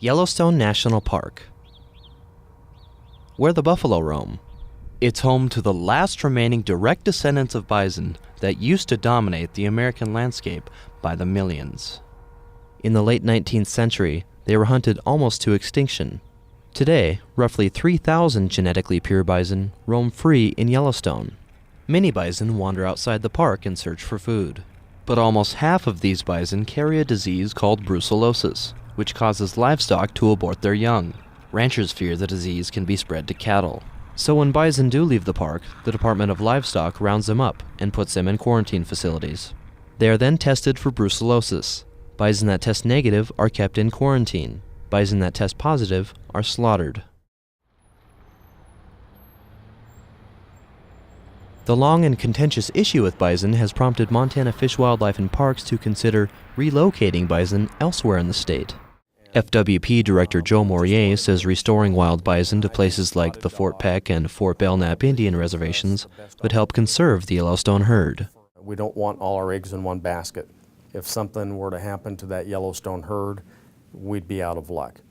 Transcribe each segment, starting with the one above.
Yellowstone National Park, where the buffalo roam. It's home to the last remaining direct descendants of bison that used to dominate the American landscape by the millions. In the late 19th century, they were hunted almost to extinction. Today, roughly 3,000 genetically pure bison roam free in Yellowstone. Many bison wander outside the park in search for food. But almost half of these bison carry a disease called brucellosis, which causes livestock to abort their young. Ranchers fear the disease can be spread to cattle. So when bison do leave the park, the Department of Livestock rounds them up and puts them in quarantine facilities. They are then tested for brucellosis. Bison that test negative are kept in quarantine. Bison that test positive are slaughtered. The long and contentious issue with bison has prompted Montana Fish, Wildlife, and Parks to consider relocating bison elsewhere in the state. FWP Director Joe Morier says restoring wild bison to places like the Fort Peck and Fort Belknap Indian reservations would help conserve the Yellowstone herd. We don't want all our eggs in one basket. If something were to happen to that Yellowstone herd, we'd be out of luck.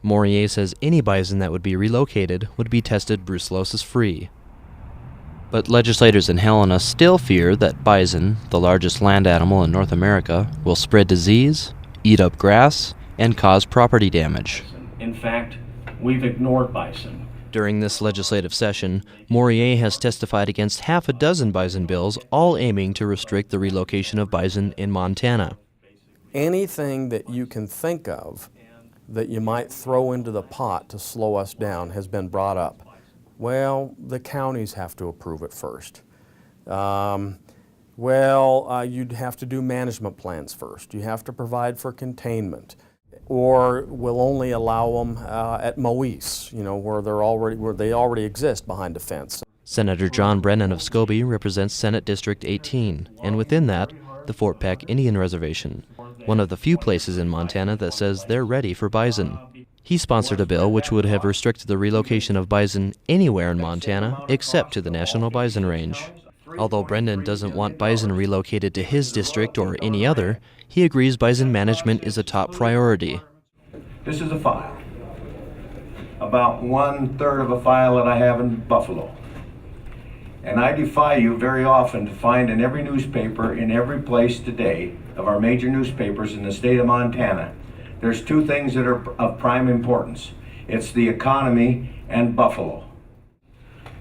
Morier says any bison that would be relocated would be tested brucellosis-free. But legislators in Helena still fear that bison, the largest land animal in North America, will spread disease, eat up grass, and cause property damage. In fact, we've ignored bison. During this legislative session, Morier has testified against half a dozen bison bills, all aiming to restrict the relocation of bison in Montana. Anything that you can think of that you might throw into the pot to slow us down has been brought up. Well, the counties have to approve it first. You'd have to do management plans first. You have to provide for containment. Or we'll only allow them at Moise, where they already exist behind a fence. Senator John Brennan of Scobie represents Senate District 18, and within that, the Fort Peck Indian Reservation, one of the few places in Montana that says they're ready for bison. He sponsored a bill which would have restricted the relocation of bison anywhere in Montana except to the National Bison Range. Although Brendan doesn't want bison relocated to his district or any other, he agrees bison management is a top priority. This is a file, about 1/3 of a file that I have in Buffalo. And I defy you very often to find in every newspaper, in every place today, of our major newspapers in the state of Montana, there's two things that are of prime importance. It's the economy and buffalo.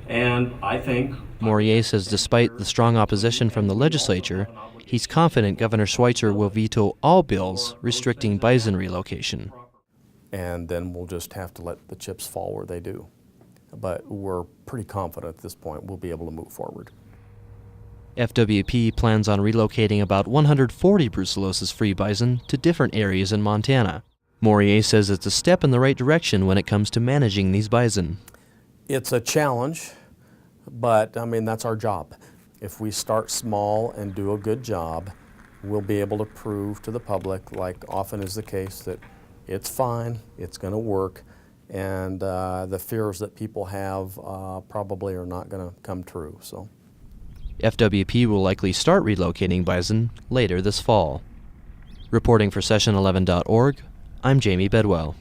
And I think Morier says despite the strong opposition from the legislature, he's confident Governor Schweitzer will veto all bills restricting bison relocation. And then we'll just have to let the chips fall where they do. But we're pretty confident at this point we'll be able to move forward. FWP plans on relocating about 140 brucellosis-free bison to different areas in Montana. Morier says it's a step in the right direction when it comes to managing these bison. It's a challenge, but that's our job. If we start small and do a good job, we'll be able to prove to the public, like often is the case, that it's fine, it's going to work, and the fears that people have probably are not going to come true. So, FWP will likely start relocating bison later this fall. Reporting for Session11.org, I'm Jamie Bedwell.